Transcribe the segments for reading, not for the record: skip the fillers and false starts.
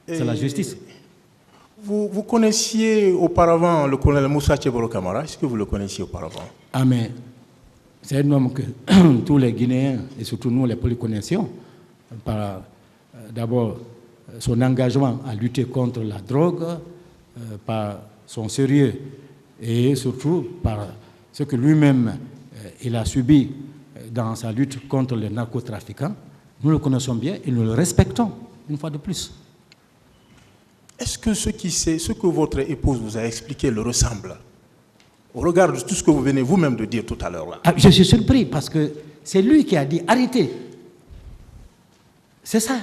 C'est la justice. Vous connaissiez auparavant le colonel Moussa Tcheboro Camara? Est-ce que vous le connaissiez auparavant? Ah, mais c'est un homme que tous les Guinéens, et surtout nous, les Polis, connaissions. Par d'abord son engagement à lutter contre la drogue, par son sérieux et surtout par ce que lui-même il a subi dans sa lutte contre les narcotrafiquants. Nous le connaissons bien et nous le respectons, une fois de plus. Est-ce que ce que votre épouse vous a expliqué le ressemble au regard de tout ce que vous venez vous-même de dire tout à l'heure là? Ah, je suis surpris parce que c'est lui qui a dit arrêtez. C'est ça.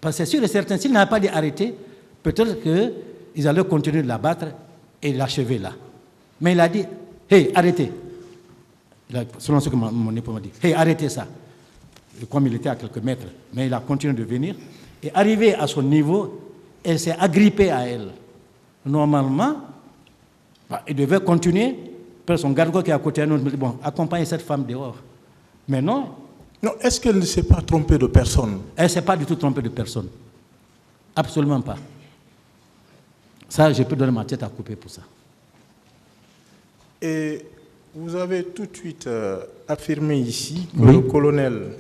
Parce que c'est sûr et certain, s'il n'avait pas dit arrêter, peut-être qu'ils allaient continuer de l'abattre et l'achever là. Mais il a dit hey, arrêtez. Selon ce que mon époux m'a dit, hey, arrêtez ça. Et comme il était à quelques mètres, mais il a continué de venir. Et arrivé à son niveau, elle s'est agrippée à elle. Normalement, il devait continuer. Puis son garde-corps qui est à côté de nous me dit, bon, accompagnez cette femme dehors. Mais non. Non, est-ce qu'elle ne s'est pas trompée de personne? Elle ne s'est pas du tout trompée de personne. Absolument pas. Ça, je peux donner ma tête à couper pour ça. Et vous avez tout de suite affirmé ici que oui. Le colonel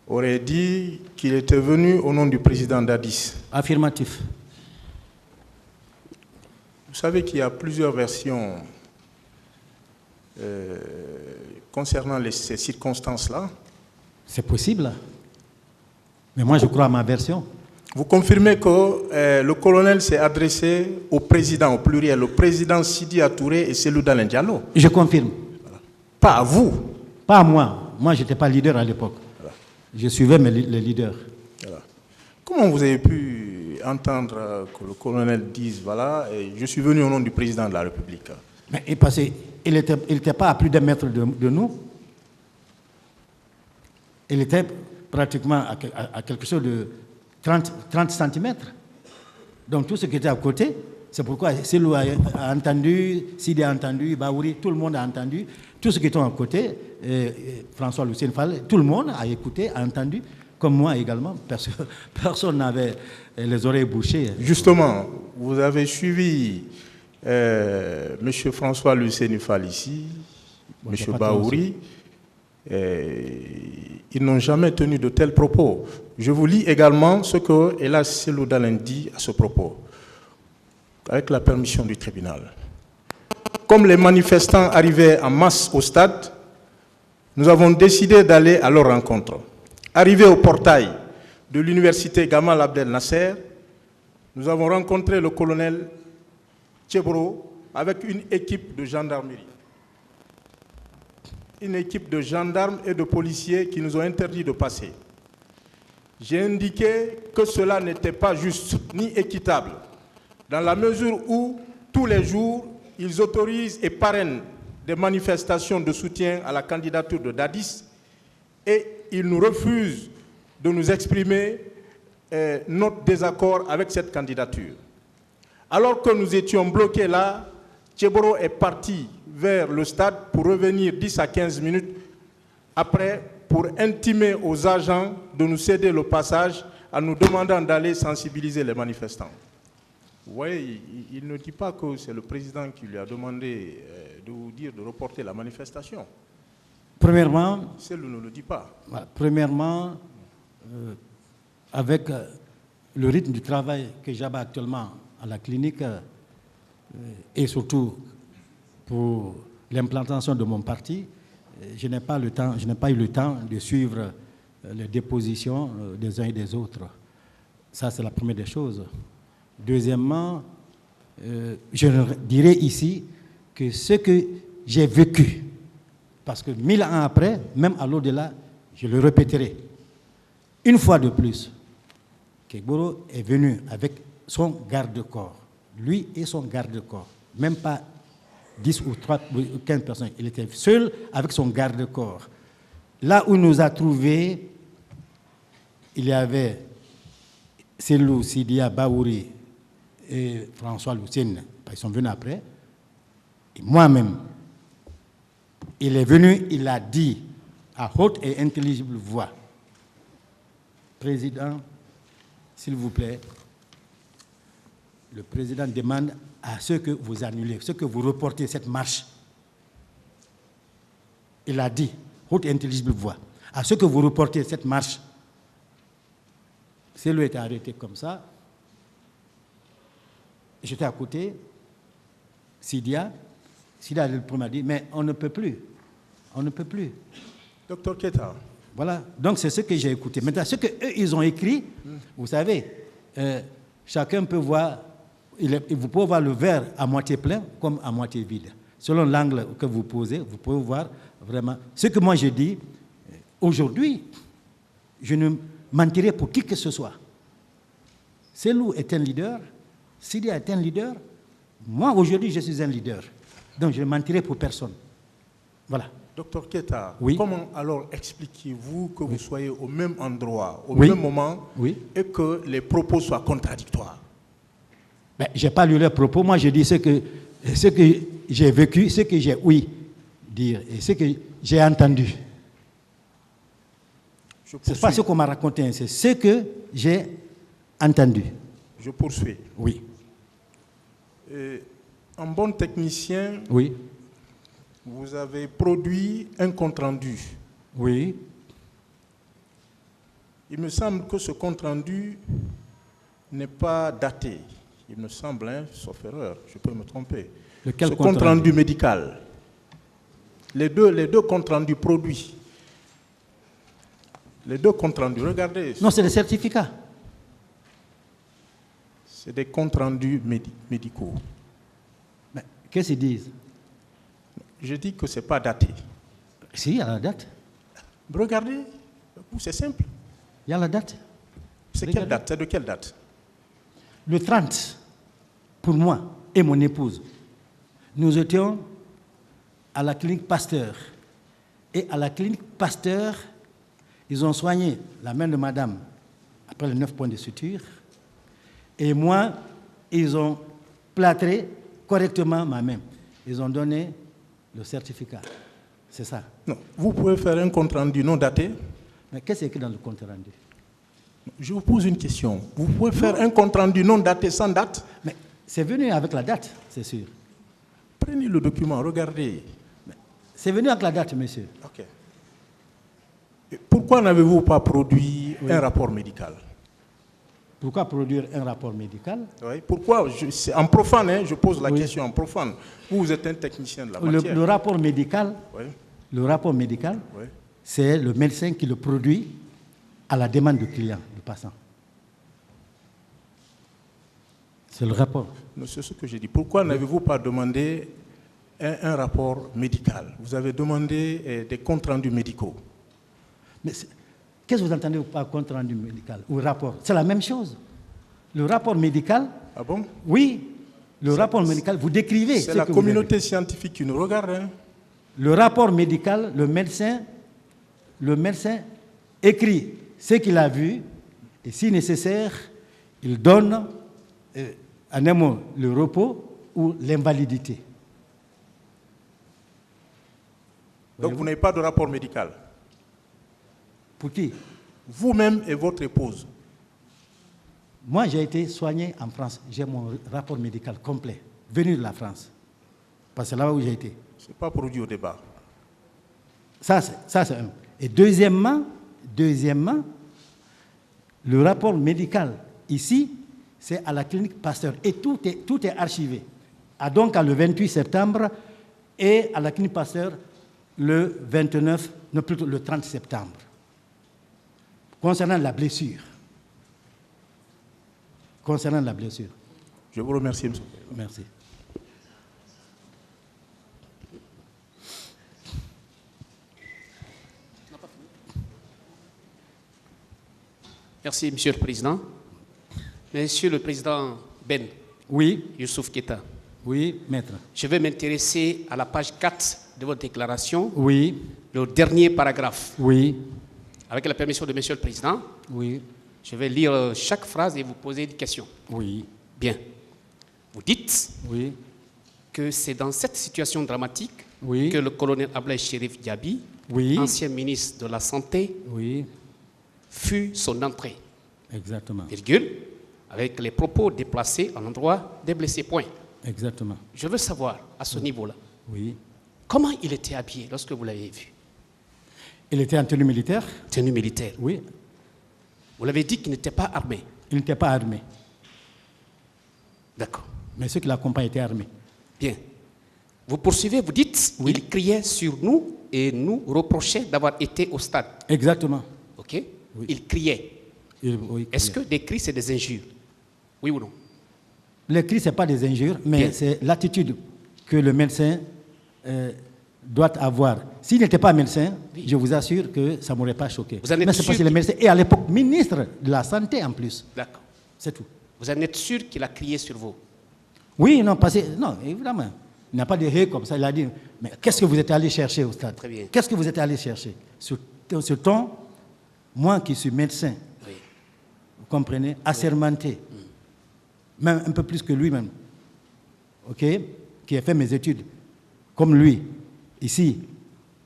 aurait dit qu'il était venu au nom du président Dadis. Affirmatif. Vous savez qu'il y a plusieurs versions concernant ces circonstances-là. C'est possible. Mais moi, je crois à ma version. Vous confirmez que le colonel s'est adressé au président, au pluriel, le président Sidi Touré et Cellou Dalein Diallo. Je confirme. Voilà. Pas à vous. Pas à moi. Moi, je n'étais pas leader à l'époque. Voilà. Je suivais les leaders. Voilà. Comment vous avez pu entendre que le colonel dise, voilà, je suis venu au nom du président de la République? Mais parce qu'il n'était pas à plus d'un mètre de nous. Il était pratiquement à quelque chose de 30 cm. Donc tout ce qui était à côté, c'est pourquoi Cellou a entendu, Sidi a entendu, Baouri, tout le monde a entendu. Tout ce qui était à côté, François Lucien Fall, tout le monde a écouté, a entendu, comme moi également, parce que personne n'avait les oreilles bouchées. Justement, vous avez suivi M. François Lucien Fall ici, M. Baouri. Ils n'ont jamais tenu de tels propos. Je vous lis également ce que Hélas Cellou Dalein dit à ce propos, avec la permission du tribunal. Comme les manifestants arrivaient en masse au stade, nous avons décidé d'aller à leur rencontre. Arrivés au portail de l'université Gamal Abdel Nasser, nous avons rencontré le colonel Tcheboro avec une équipe de gendarmerie. Une équipe de gendarmes et de policiers qui nous ont interdit de passer. J'ai indiqué que cela n'était pas juste ni équitable, dans la mesure où, tous les jours, ils autorisent et parrainent des manifestations de soutien à la candidature de Dadis et ils nous refusent de nous exprimer notre désaccord avec cette candidature. Alors que nous étions bloqués là, Tcheboro est parti vers le stade pour revenir 10 à 15 minutes après pour intimer aux agents de nous céder le passage en nous demandant d'aller sensibiliser les manifestants. Vous voyez, il ne dit pas que c'est le président qui lui a demandé de vous dire de reporter la manifestation. Premièrement, Celle ne le dit pas. Premièrement, avec le rythme du travail que j'avais actuellement à la clinique et surtout pour l'implantation de mon parti, je n'ai pas eu le temps de suivre les dépositions des uns et des autres. Ça, c'est la première des choses. Deuxièmement, je dirais ici que ce que j'ai vécu, parce que 1000 ans après, même à l'au-delà, je le répéterai. Une fois de plus, Kegboro est venu avec son garde-corps, lui et son garde-corps, même pas 10 ou 3 ou 15 personnes. Il était seul avec son garde-corps. Là où il nous a trouvés, il y avait Cellou, Sidia, Baouri et François Lucien. Ils sont venus après. Et moi-même, il est venu, il a dit à haute et intelligible voix, Président, s'il vous plaît, le président demande à ce que vous annulez, ce que vous reportez cette marche. Il a dit, haute et intelligible voix, à ce que vous reportez cette marche. Celui était arrêté comme ça. J'étais à côté. Sidia le premier a dit, mais on ne peut plus. On ne peut plus. Docteur Keita. Voilà, donc c'est ce que j'ai écouté. Maintenant, ce qu'eux, ils ont écrit, vous savez, chacun peut voir, vous pouvez voir le verre à moitié plein comme à moitié vide. Selon l'angle que vous posez, vous pouvez voir vraiment. Ce que moi j'ai dit, aujourd'hui, je ne mentirai pour qui que ce soit. Selou est un leader, Sidia est un leader, moi aujourd'hui je suis un leader. Donc je ne mentirai pour personne. Voilà. Docteur Keita, oui. Comment alors expliquez-vous que vous soyez au même endroit, au même moment, et que les propos soient contradictoires? Ben, je n'ai pas lu leurs propos, moi je dis ce que j'ai vécu, ce que j'ai ouï dire et ce que j'ai entendu. Ce n'est pas ce qu'on m'a raconté, c'est ce que j'ai entendu. Je poursuis. Oui. Un bon technicien, oui. Vous avez produit un compte-rendu. Oui. Il me semble que ce compte-rendu n'est pas daté. Il me semble, hein, sauf erreur, je peux me tromper. Lequel ce compte-rendu médical. Les deux comptes-rendus produits. Les deux comptes-rendus, regardez. Non, c'est des certificats. C'est des comptes-rendus médicaux. Mais qu'est-ce qu'ils disent? Je dis que ce n'est pas daté. Si, il y a la date. Regardez, c'est simple. Il y a la date. C'est quelle date? C'est de quelle date? Le 30, pour moi et mon épouse, nous étions à la clinique Pasteur. Et à la clinique Pasteur, ils ont soigné la main de madame après les 9 points de suture. Et moi, ils ont plâtré correctement ma main. Ils ont donné le certificat. C'est ça. Non. Vous pouvez faire un compte-rendu non daté. Mais qu'est-ce qu'il y a écrit dans le compte-rendu? Je vous pose une question. Vous pouvez faire un compte-rendu non daté sans date? Mais c'est venu avec la date, c'est sûr. Prenez le document, regardez. C'est venu avec la date, monsieur. Ok. Et pourquoi n'avez-vous pas produit un rapport médical? Pourquoi produire un rapport médical? Oui, pourquoi? En profane, hein, je pose la question en profane. Vous êtes un technicien de la matière. Le rapport médical, oui. C'est le médecin qui le produit à la demande du client, du patient. C'est le rapport. C'est ce que j'ai dit. Pourquoi n'avez-vous pas demandé un rapport médical? Vous avez demandé des comptes rendus médicaux. Mais qu'est-ce que vous entendez par compte rendu médical ou rapport? C'est la même chose. Le rapport médical. Ah bon? Oui. Le rapport médical, vous décrivez. C'est la communauté scientifique qui nous regarde. Hein? Le rapport médical, le médecin écrit ce qu'il a vu et si nécessaire, il donne en un mot le repos ou l'invalidité. Donc vous n'avez pas de rapport médical? Pour qui? Vous-même et votre épouse. Moi, j'ai été soigné en France. J'ai mon rapport médical complet, venu de la France. Parce que c'est là où j'ai été. Ce n'est pas produit au débat. Ça, c'est un. Et deuxièmement, le rapport médical, ici, c'est à la clinique Pasteur. Et tout est archivé. Donc, le 28 septembre et à la clinique Pasteur le 29, non plutôt le 30 septembre. Concernant la blessure. Je vous remercie, monsieur. Merci. Merci, Monsieur le Président. Monsieur le Président Ben. Oui. Youssouf Keita. Oui, maître. Je vais m'intéresser à la page 4 de votre déclaration. Oui. Le dernier paragraphe. Oui. Avec la permission de Monsieur le Président. Oui. Je vais lire chaque phrase et vous poser des questions. Oui. Bien. Vous dites oui. que c'est dans cette situation dramatique oui. que le colonel Ablaye Chérif Diaby, oui. ancien ministre de la Santé, oui. fut son entrée. Exactement. virgule, avec les propos déplacés à l'endroit des blessés, point. Exactement. Je veux savoir, à ce niveau-là, Oui. comment il était habillé lorsque vous l'avez vu? Il était en tenue militaire. Tenue militaire. Oui. Vous l'avez dit qu'il n'était pas armé. Il n'était pas armé. D'accord. Mais ceux qui l'accompagnent étaient armés. Bien. Vous poursuivez, vous dites, Oui. il criait sur nous et nous reprochait d'avoir été au stade. Exactement. OK? Oui. Il criait. Oui, Est-ce que des cris, c'est des injures? Oui ou non? les cris, ce n'est pas des injures, mais Bien. c'est l'attitude que le médecin doit avoir. S'il n'était pas médecin, Oui. je vous assure que ça ne m'aurait pas choqué. Vous en êtes Mais c'est sûr parce qu'il est médecin. Et à l'époque, ministre de la Santé en plus. D'accord. C'est tout. Vous en êtes sûr qu'il a crié sur vous? Oui, non, non, évidemment. Il n'a pas de hé comme ça. Il a dit, mais qu'est-ce que vous êtes allé chercher au stade? Très bien. Qu'est-ce que vous êtes allé chercher? Ce ton, moi qui suis médecin, Oui. vous comprenez, assermenté, même un peu plus que lui-même, ok, qui a fait mes études, comme lui, ici,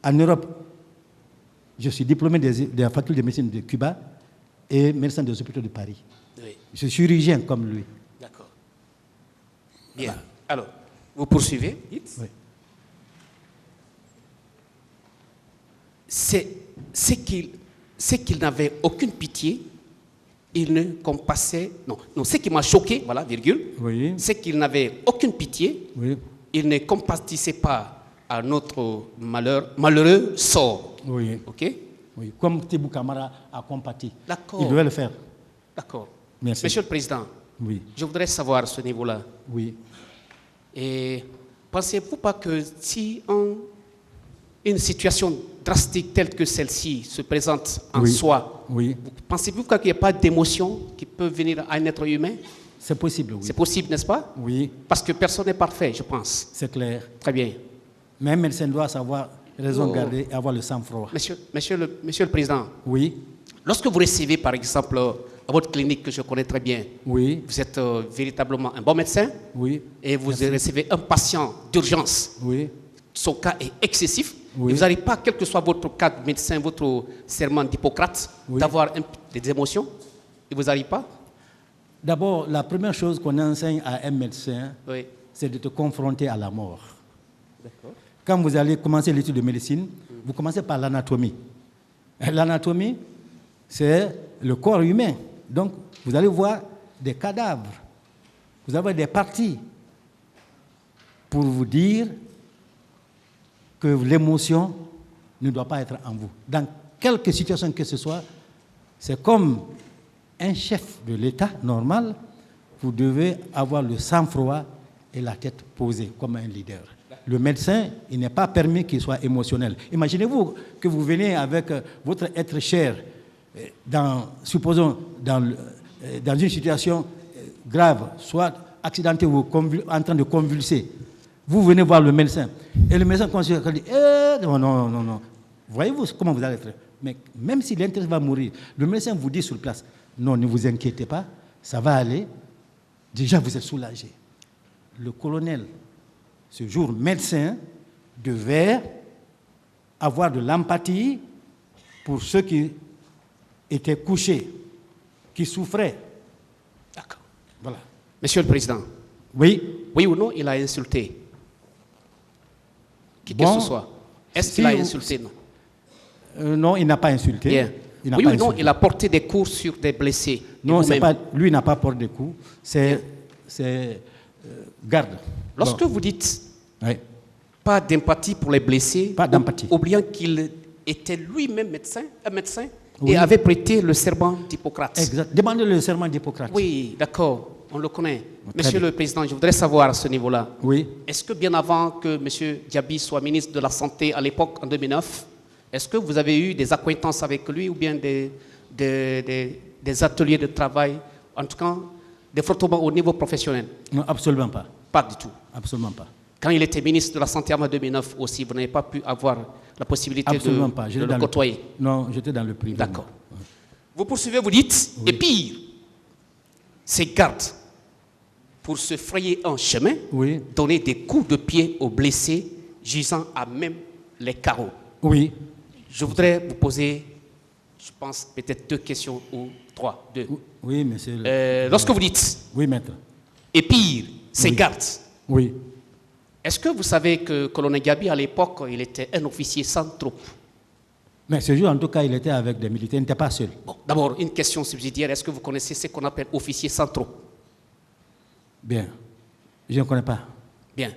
en Europe, je suis diplômé de la faculté de médecine de Cuba et médecin des hôpitaux de Paris. Oui. Je suis chirurgien comme lui. D'accord. Bien. Alors, vous poursuivez. Dites. Oui. C'est qu'il n'avait aucune pitié. Il ne compassait... Non, ce qui m'a choqué, voilà, virgule, Oui. c'est qu'il n'avait aucune pitié. Oui. Il ne compatissait pas à notre malheureux sort. Oui. OK? Oui. Comme Tibou Kamara a compati. D'accord. Il devait le faire. D'accord. Merci. Monsieur le Président, Oui. je voudrais savoir à ce niveau-là. Oui. Et pensez-vous pas que si une situation drastique telle que celle-ci se présente en Oui. soi, Oui. pensez-vous qu'il n'y a pas d'émotion qui peut venir à un être humain? C'est possible, oui. C'est possible, n'est-ce pas? Oui, Parce que personne n'est parfait, je pense. c'est clair. Très bien. Mais un médecin doit savoir raison Oh. garder et avoir le sang-froid. Monsieur le Président, Oui. lorsque vous recevez, par exemple, à votre clinique que je connais très bien, Oui. vous êtes véritablement un bon médecin Oui. et vous recevez un patient d'urgence. Oui. Son cas est excessif. Oui. Et vous n'arrivez pas, quel que soit votre cas de médecin, votre serment d'Hippocrate, Oui. d'avoir des émotions. Et vous n'arrivez pas? D'abord, la première chose qu'on enseigne à un médecin, Oui. c'est de te confronter à la mort. Quand vous allez commencer l'étude de médecine, vous commencez par l'anatomie. L'anatomie, c'est le corps humain. Donc, vous allez voir des cadavres. Vous avez des parties pour vous dire que l'émotion ne doit pas être en vous. Dans quelque situation que ce soit, c'est comme un chef de l'État normal, vous devez avoir le sang-froid et la tête posée comme un leader. Le médecin, il n'est pas permis qu'il soit émotionnel. Imaginez-vous que vous venez avec votre être cher, supposons dans une situation grave, soit accidenté ou en train de convulser. Vous venez voir le médecin. Et le médecin considère dit non. Voyez-vous comment vous allez être? Mais même si l'intérêt va mourir, le médecin vous dit sur place, non, ne vous inquiétez pas, ça va aller. Déjà, vous êtes soulagé. Le colonel, ce jour médecin, devait avoir de l'empathie pour ceux qui étaient couchés, qui souffraient. D'accord. Voilà. Monsieur le Président, Oui. oui ou non, il a insulté qui que Bon, ce soit. Est-ce si qu'il a vous- insulté? Non. Non, il n'a pas insulté. Bien. Il n'a Oui pas ou non, insulté. il a porté des coups sur des blessés. Et Non, c'est vous-même. pas, lui n'a pas porté de coups. C'est garde. Lorsque Bon. vous dites Oui. pas d'empathie pour les blessés, Pas d'empathie. oubliant qu'il était lui-même un médecin, Oui. et avait prêté le serment d'Hippocrate. Exact. Demandez le serment d'Hippocrate. Oui, d'accord, on le connaît. Très Monsieur bien. le Président, je voudrais savoir à ce niveau-là, Oui. est-ce que bien avant que M. Diaby soit ministre de la Santé à l'époque, en 2009, est-ce que vous avez eu des acquaintances avec lui ou bien des ateliers de travail, en tout cas des frottements au niveau professionnel? Non, absolument pas. Pas du tout. Absolument pas. Quand il était ministre de la Santé en 2009 aussi, vous n'avez pas pu avoir la possibilité Absolument de, pas. de J'étais le dans côtoyer. Non, j'étais dans le privé. D'accord. Vous poursuivez, vous dites, et pire, ces gardes, pour se frayer un chemin, Oui. donner des coups de pied aux blessés, gisant à même les carreaux. Oui. Je voudrais vous poser Je pense peut-être 2 questions ou 3. 2. Oui, monsieur. Lorsque vous dites, Oui, maître. et pire, ces Oui. gardes, Oui. est-ce que vous savez que colonel Gabi, à l'époque, il était un officier sans troupe? Mais ce jour, en tout cas, il était avec des militaires, il n'était pas seul. Bon, d'abord, une question subsidiaire. Est-ce que vous connaissez ce qu'on appelle officier sans troupe? Bien. Je ne connais pas. Bien.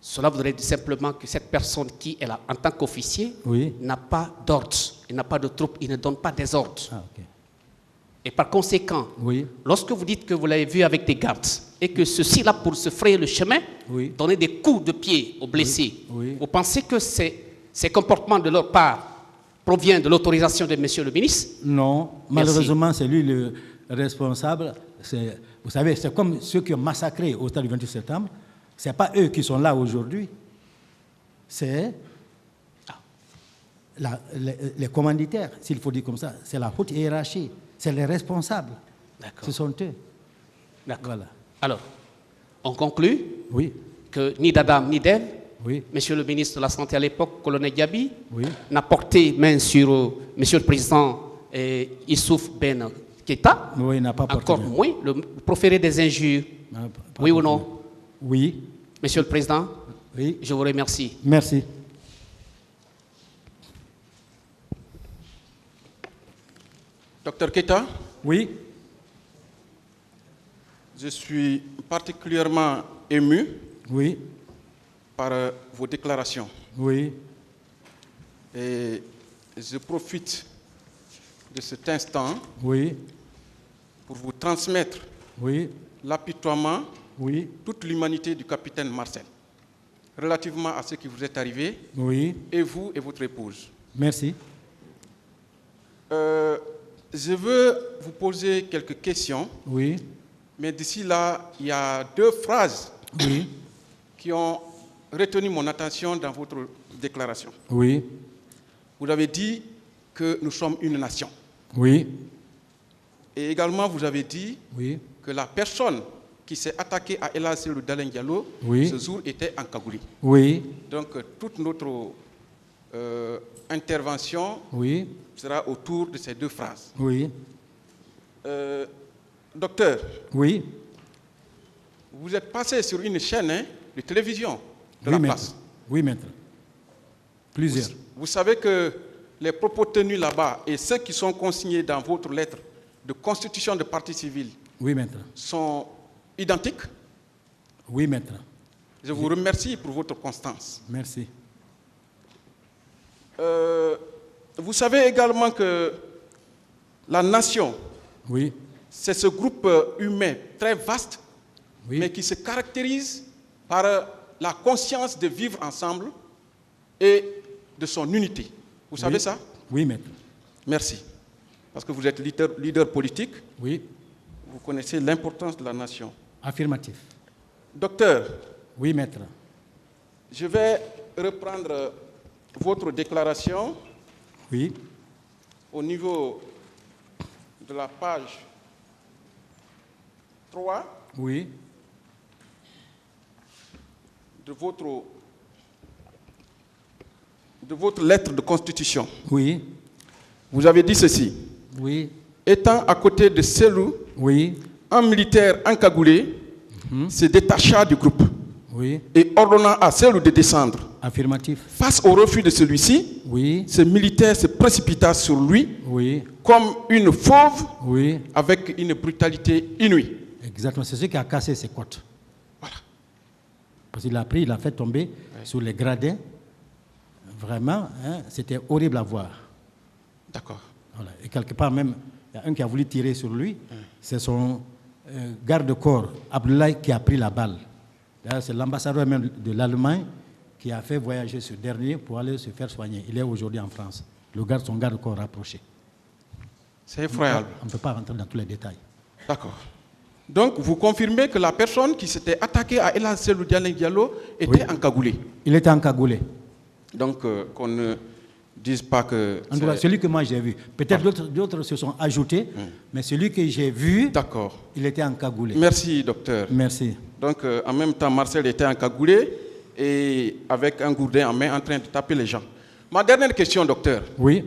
Cela voudrait dire simplement que cette personne qui est là en tant qu'officier Oui. n'a pas d'ordre, il n'a pas de troupe, il ne donne pas des ordres. Ah, ok. Et par conséquent, Oui. lorsque vous dites que vous l'avez vu avec des gardes et que ceux-ci là pour se frayer le chemin, Oui. donner des coups de pied aux blessés, Oui. vous pensez que ces comportements de leur part proviennent de l'autorisation de monsieur le ministre? Non, Merci. malheureusement, c'est lui le responsable. Vous savez, c'est comme ceux qui ont massacré au stade du 28 septembre. Ce n'est pas eux qui sont là aujourd'hui. C'est les commanditaires, s'il faut dire comme ça. C'est la haute hiérarchie. C'est les responsables. D'accord. Ce sont eux. D'accord. Voilà. Alors, on conclut Oui, que ni d'Adam ni d'Ève, oui, monsieur le ministre de la Santé à l'époque, colonel Gabi, oui. n'a porté main sur monsieur le président Issouf Ben Keita, Oui, il n'a pas porté encore main. moins le proférer des injures. Ah, pas Oui ou porté non? main. Oui, Monsieur le président, oui. je vous remercie. Merci. Docteur Keita, Oui, je suis particulièrement ému oui, par vos déclarations. oui, Et je profite de cet instant oui, pour vous transmettre oui, l'apitoiement, oui, toute l'humanité du capitaine Marcel, relativement à ce qui vous est arrivé, oui. et vous et votre épouse. Merci. Je veux vous poser quelques questions, Oui, mais d'ici là, il y a 2 phrases oui, qui ont retenu mon attention dans votre déclaration. oui, Vous avez dit que nous sommes une nation. oui, Et également, vous avez dit oui, que la personne qui s'est attaquée à El Hadji Dalen Diallo, Oui. ce jour était encagoulée. oui, Donc, toute notre intervention oui, sera autour de ces 2 phrases. oui, Docteur, oui. vous êtes passé sur une chaîne de télévision de Oui, la maître. place. Oui, maître. Plusieurs. Vous savez que les propos tenus là-bas et ceux qui sont consignés dans votre lettre de constitution de parti civil Oui, maître. sont identiques. Oui, maître. Je vous remercie pour votre constance. Merci. Vous savez également que la nation, Oui, c'est ce groupe humain très vaste, oui, mais qui se caractérise par la conscience de vivre ensemble et de son unité. Vous savez Oui. ça? Oui, maître. Merci. Parce que vous êtes leader politique, Oui, vous connaissez l'importance de la nation. affirmatif. Docteur, Oui, maître. je vais reprendre votre déclaration Oui, au niveau de la page 3 oui, de votre lettre de constitution. oui, Vous avez dit ceci. oui, Étant à côté de Selou, oui, un militaire encagoulé se détacha du groupe oui, et ordonna à Selou de descendre. affirmatif. Face au refus de celui-ci, Oui, ce militaire se précipita sur lui oui, comme une fauve oui, avec une brutalité inouïe. exactement. C'est ce qui a cassé ses côtes. Parce qu'il a pris, il a fait tomber sur les gradins. Vraiment, hein, c'était horrible à voir. D'accord. Voilà. Et quelque part même, il y a un qui a voulu tirer sur lui. C'est son garde-corps, Abdoulaye, qui a pris la balle. D'ailleurs, c'est l'ambassadeur même de l'Allemagne qui a fait voyager ce dernier pour aller se faire soigner. Il est aujourd'hui en France. Son garde-corps rapproché. C'est effroyable. On ne peut pas rentrer dans tous les détails. D'accord. Donc, vous confirmez que la personne qui s'était attaquée à El Hadji Dalen Diallo était encagoulée. Il était encagoulé. Donc, qu'on ne dise pas que... En tout cas, celui que moi j'ai vu. Peut-être d'autres se sont ajoutés, mais celui que j'ai vu, D'accord. il était encagoulé. Merci, docteur. Merci. Donc, en même temps, Marcel était encagoulé et avec un gourdin en main en train de taper les gens. Ma dernière question, docteur. Oui,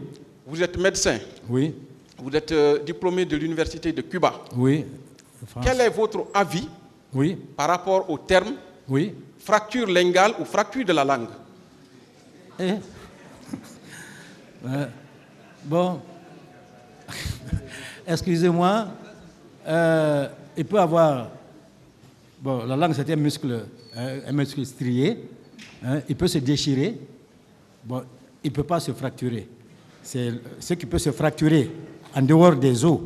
Vous êtes médecin. Oui. Vous êtes diplômé de l'Université de Cuba. Oui. Quel est votre avis Oui. par rapport au terme Oui. fracture linguale ou fracture de la langue? Bon, excusez-moi, il peut avoir, bon, la langue c'est un muscle strié, hein, il peut se déchirer, bon, il ne peut pas se fracturer. C'est ce qui peut se fracturer en dehors des os,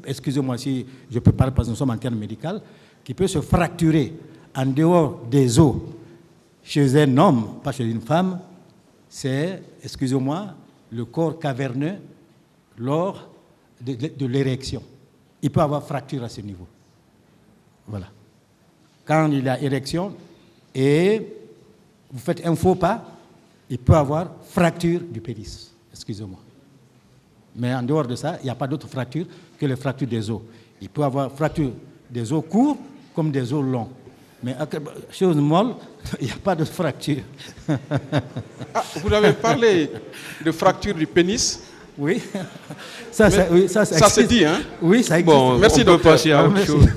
excusez-moi si je peux parler parce que nous sommes en termes médicaux, qui peut se fracturer en dehors des os chez un homme, pas chez une femme, c'est, excusez-moi, le corps caverneux lors de l'érection. Il peut avoir fracture à ce niveau. Voilà. Quand il a érection et vous faites un faux pas, il peut avoir fracture du pénis. Excusez-moi. Mais en dehors de ça, il n'y a pas d'autre fracture que les fractures des os. Il peut avoir fracture des os courts comme des os longs. Mais chose molle, il n'y a pas de fracture. Ah, vous avez parlé de fracture du pénis. Oui. Ça se dit, hein? Oui, ça existe. Bon, merci de passer à autre chose.